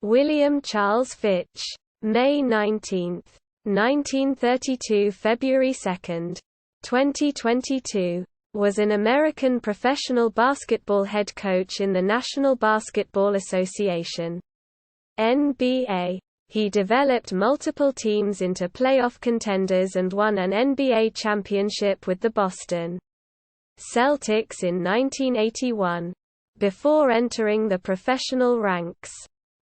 William Charles Fitch, May 19, 1932 – February 2, 2022, was an American professional basketball head coach in the National Basketball Association (NBA). He developed multiple teams into playoff contenders and won an NBA championship with the Boston Celtics in 1981. Before entering the professional ranks,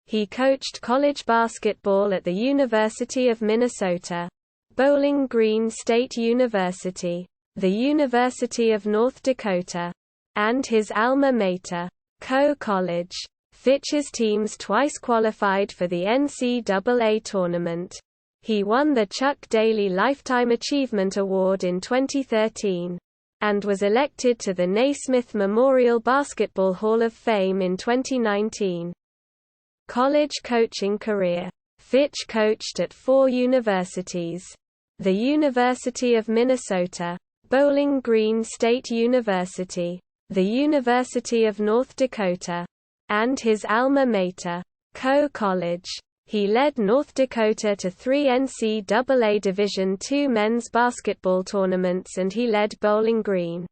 he coached college basketball at the University of Minnesota, Bowling Green State University, the University of North Dakota, and his alma mater, Coe College. Fitch's teams twice qualified for the NCAA tournament. He won the Chuck Daly Lifetime Achievement Award in 2013, and was elected to the Naismith Memorial Basketball Hall of Fame in 2019. College coaching career. Fitch coached at 4 universities: the University of Minnesota, Bowling Green State University, the University of North Dakota, and his alma mater, Coe College. He led North Dakota to 3 NCAA Division II men's basketball tournaments, and he led Bowling Green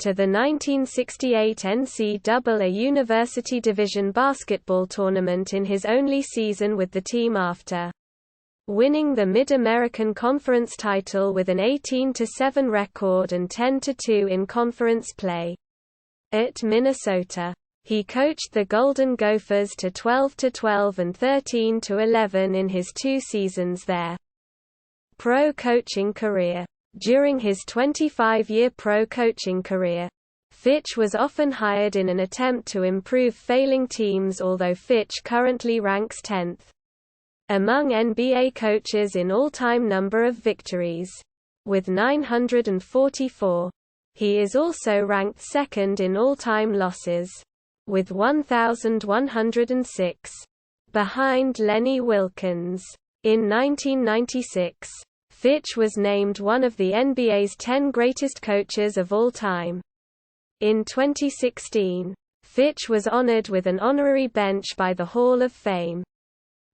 to the 1968 NCAA University Division basketball tournament in his only season with the team, after winning the Mid-American Conference title with an 18-7 record and 10-2 in conference play. At Minnesota, he coached the Golden Gophers to 12-12 and 13-11 in his 2 seasons there. Pro coaching career. During his 25-year pro coaching career, Fitch was often hired in an attempt to improve failing teams, although Fitch currently ranks 10th among NBA coaches in all-time number of victories, with 944. He is also ranked 2nd in all-time losses, with 1,106, behind Lenny Wilkens. In 1996, Fitch was named one of the NBA's 10 greatest coaches of all time. In 2016, Fitch was honored with an honorary bench by the Hall of Fame,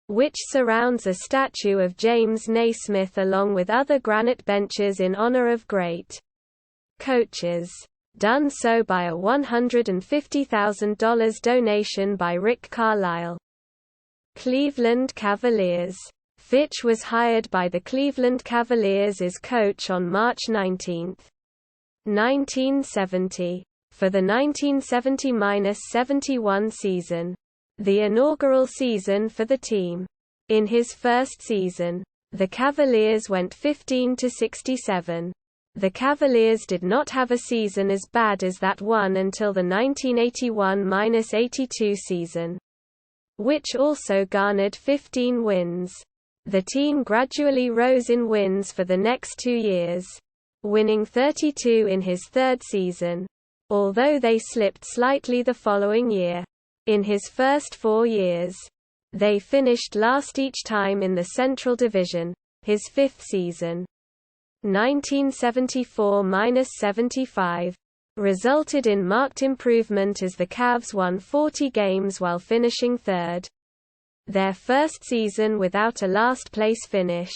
which surrounds a statue of James Naismith along with other granite benches in honor of great coaches, done so by a $150,000 donation by Rick Carlisle. Cleveland Cavaliers. Fitch was hired by the Cleveland Cavaliers as coach on March 19, 1970, for the 1970–71 season, the inaugural season for the team. In his first season, the Cavaliers went 15-67. The Cavaliers did not have a season as bad as that one until the 1981–82 season, which also garnered 15 wins. The team gradually rose in wins for the next 2 years, winning 32 in his 3rd season, although they slipped slightly the following year. In his first 4 years, they finished last each time in the Central Division. His 5th season, 1974–75, resulted in marked improvement as the Cavs won 40 games while finishing 3rd. Their first season without a last-place finish.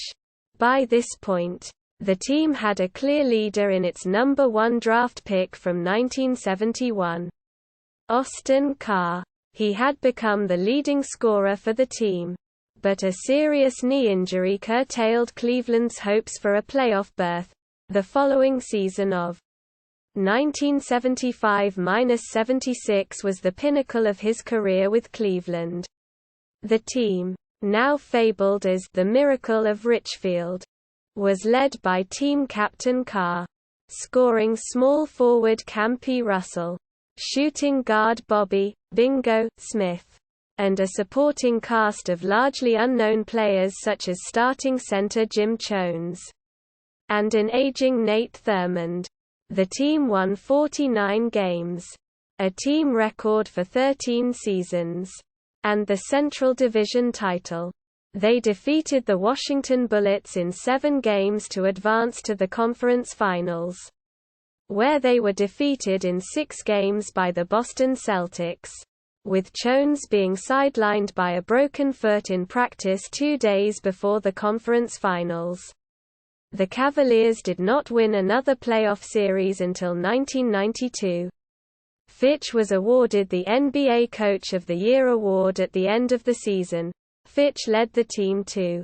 By this point, the team had a clear leader in its number 1 draft pick from 1971, Austin Carr. He had become the leading scorer for the team, but a serious knee injury curtailed Cleveland's hopes for a playoff berth. The following season of 1975–76 was the pinnacle of his career with Cleveland. The team, now fabled as the Miracle of Richfield, was led by team captain Carr, scoring small forward Campy Russell, shooting guard Bobby Bingo Smith, and a supporting cast of largely unknown players such as starting center Jim Chones and an aging Nate Thurmond. The team won 49 games, a team record for 13 seasons, and the Central Division title. They defeated the Washington Bullets in 7 games to advance to the conference finals, where they were defeated in 6 games by the Boston Celtics. with Jones being sidelined by a broken foot in practice 2 days before the conference finals. The Cavaliers did not win another playoff series until 1992. Fitch was awarded the NBA Coach of the Year award at the end of the season. Fitch led the team to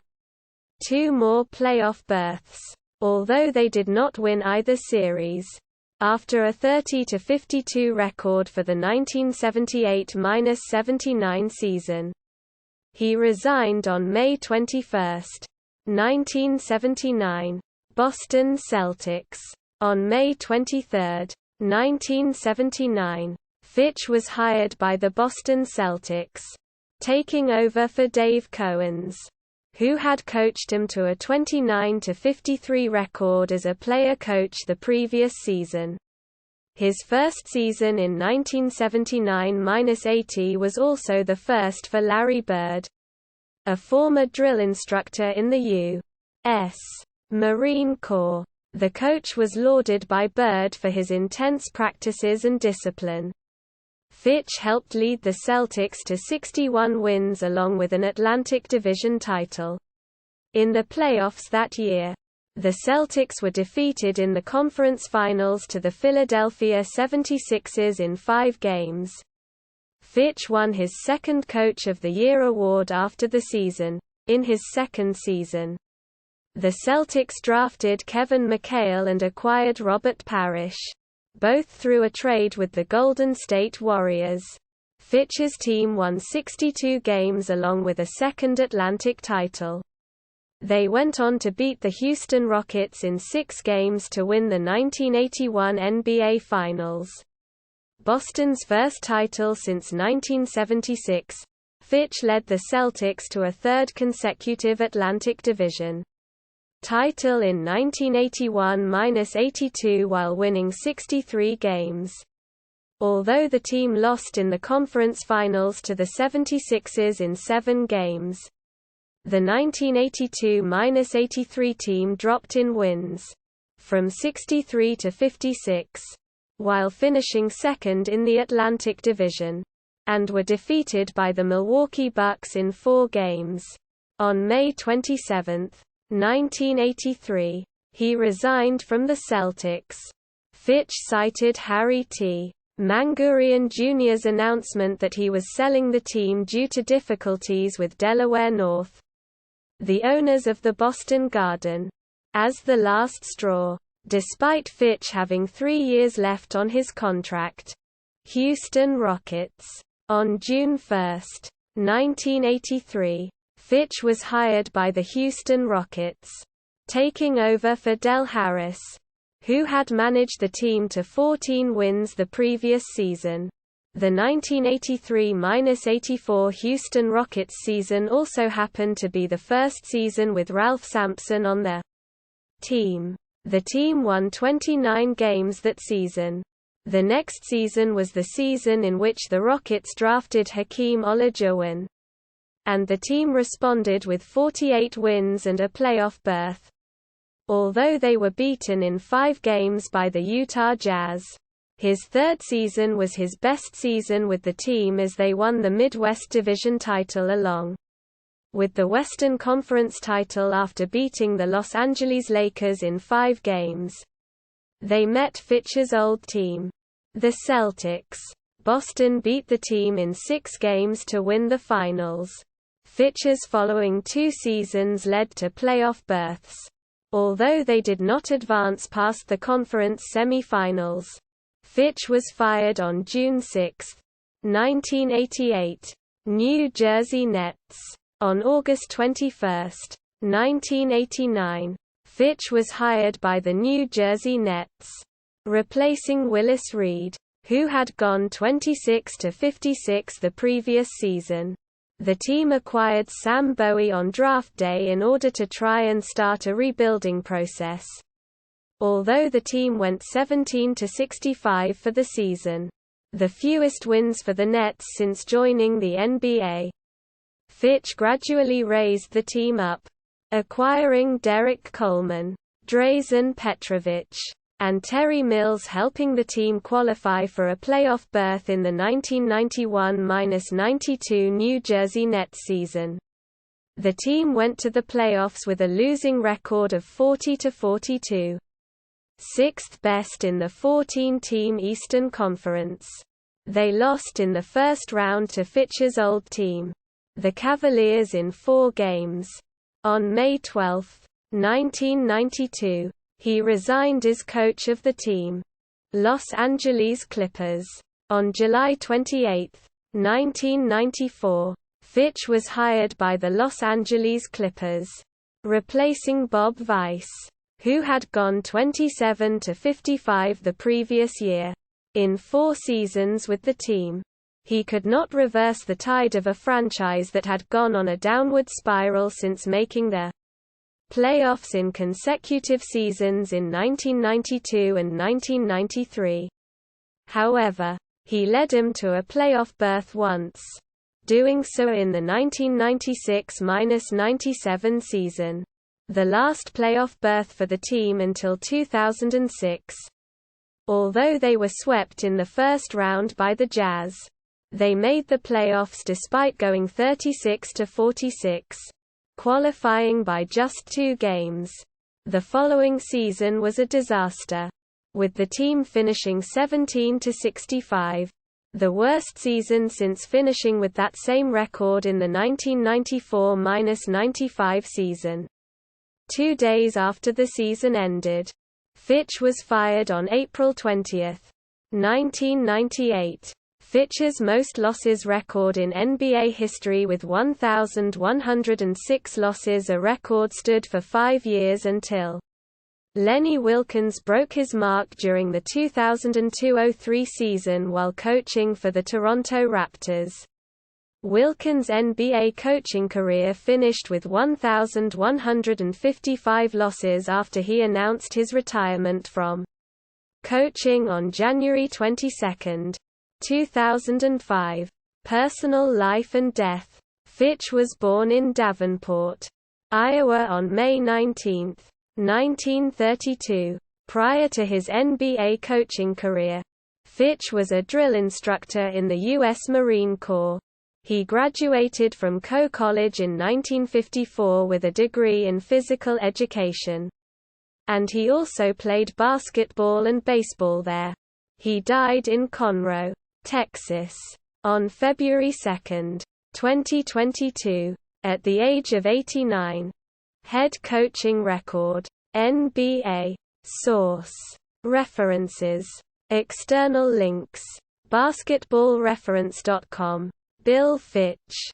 2 more playoff berths, although they did not win either series. After a 30-52 record for the 1978–79 season, he resigned on May 21, 1979. Boston Celtics. On May 23, 1979, Fitch was hired by the Boston Celtics, taking over for Dave Cowens, who had coached him to a 29-53 record as a player-coach the previous season. His first season in 1979–80 was also the first for Larry Bird, a former drill instructor in the U.S. Marine Corps. The coach was lauded by Bird for his intense practices and discipline. Fitch helped lead the Celtics to 61 wins along with an Atlantic Division title. In the playoffs that year, the Celtics were defeated in the conference finals to the Philadelphia 76ers in 5 games. Fitch won his second Coach of the Year award after the season. In his second season, the Celtics drafted Kevin McHale and acquired Robert Parrish, both through a trade with the Golden State Warriors. Fitch's team won 62 games along with a second Atlantic title. They went on to beat the Houston Rockets in 6 games to win the 1981 NBA Finals, Boston's first title since 1976. Fitch led the Celtics to a 3rd consecutive Atlantic Division title in 1981–82 while winning 63 games. Although the team lost in the conference finals to the 76ers in 7 games, the 1982–83 team dropped in wins, from 63 to 56, while finishing second in the Atlantic Division, and were defeated by the Milwaukee Bucks in 4 games. On May 27, 1983, he resigned from the Celtics. Fitch cited Harry T. Mangurian Jr.'s announcement that he was selling the team due to difficulties with Delaware North, the owners of the Boston Garden, as the last straw, despite Fitch having 3 years left on his contract. Houston Rockets. On June 1, 1983, Fitch was hired by the Houston Rockets, taking over for Del Harris, who had managed the team to 14 wins the previous season. The 1983–84 Houston Rockets season also happened to be the first season with Ralph Sampson on the team. The team won 29 games that season. The next season was the season in which the Rockets drafted Hakeem Olajuwon, and the team responded with 48 wins and a playoff berth, although they were beaten in 5 games by the Utah Jazz. His 3rd season was his best season with the team as they won the Midwest Division title along with the Western Conference title after beating the Los Angeles Lakers in 5 games. They met Fitch's old team, the Celtics. Boston beat the team in 6 games to win the finals. Fitch's following 2 seasons led to playoff berths, although they did not advance past the conference semi-finals. Fitch was fired on June 6, 1988. New Jersey Nets. On August 21, 1989, Fitch was hired by the New Jersey Nets, replacing Willis Reed, who had gone 26-56 the previous season. The team acquired Sam Bowie on draft day in order to try and start a rebuilding process. Although the team went 17-65 for the season, the fewest wins for the Nets since joining the NBA. Fitch gradually raised the team up, acquiring Derek Coleman, Drazen Petrovic, and Terry Mills helping the team qualify for a playoff berth in the 1991–92 New Jersey Nets season. The team went to the playoffs with a losing record of 40–42. Sixth best in the 14-team Eastern Conference. They lost in the first round to Fitch's old team, the Cavaliers, in 4 games. On May 12, 1992, he resigned as coach of the team, Los Angeles Clippers. On July 28, 1994, Fitch was hired by the Los Angeles Clippers, replacing Bob Weiss, who had gone 27–55 the previous year. In 4 seasons with the team, he could not reverse the tide of a franchise that had gone on a downward spiral since making the playoffs in consecutive seasons in 1992 and 1993. However, he led him to a playoff berth once, doing so in the 1996–97 season, the last playoff berth for the team until 2006. Although they were swept in the first round by the Jazz, they made the playoffs despite going 36–46, qualifying by just 2 games. The following season was a disaster, with the team finishing 17–65, the worst season since finishing with that same record in the 1994–95 season. 2 days after the season ended, Fitch was fired on April 20, 1998. Fitch's most losses record in NBA history with 1,106 losses, a record stood for 5 years until Lenny Wilkens broke his mark during the 2002–03 season while coaching for the Toronto Raptors. Wilkens' NBA coaching career finished with 1,155 losses after he announced his retirement from coaching on January 22, 2005. Personal life and death. Fitch was born in Davenport, Iowa on May 19, 1932. Prior to his NBA coaching career, Fitch was a drill instructor in the U.S. Marine Corps. He graduated from Coe College in 1954 with a degree in physical education. And he also played basketball and baseball there. He died in Conroe, Texas, on February 2, 2022, at the age of 89. Head coaching record. NBA. Source. References. External links. BasketballReference.com. Bill Fitch.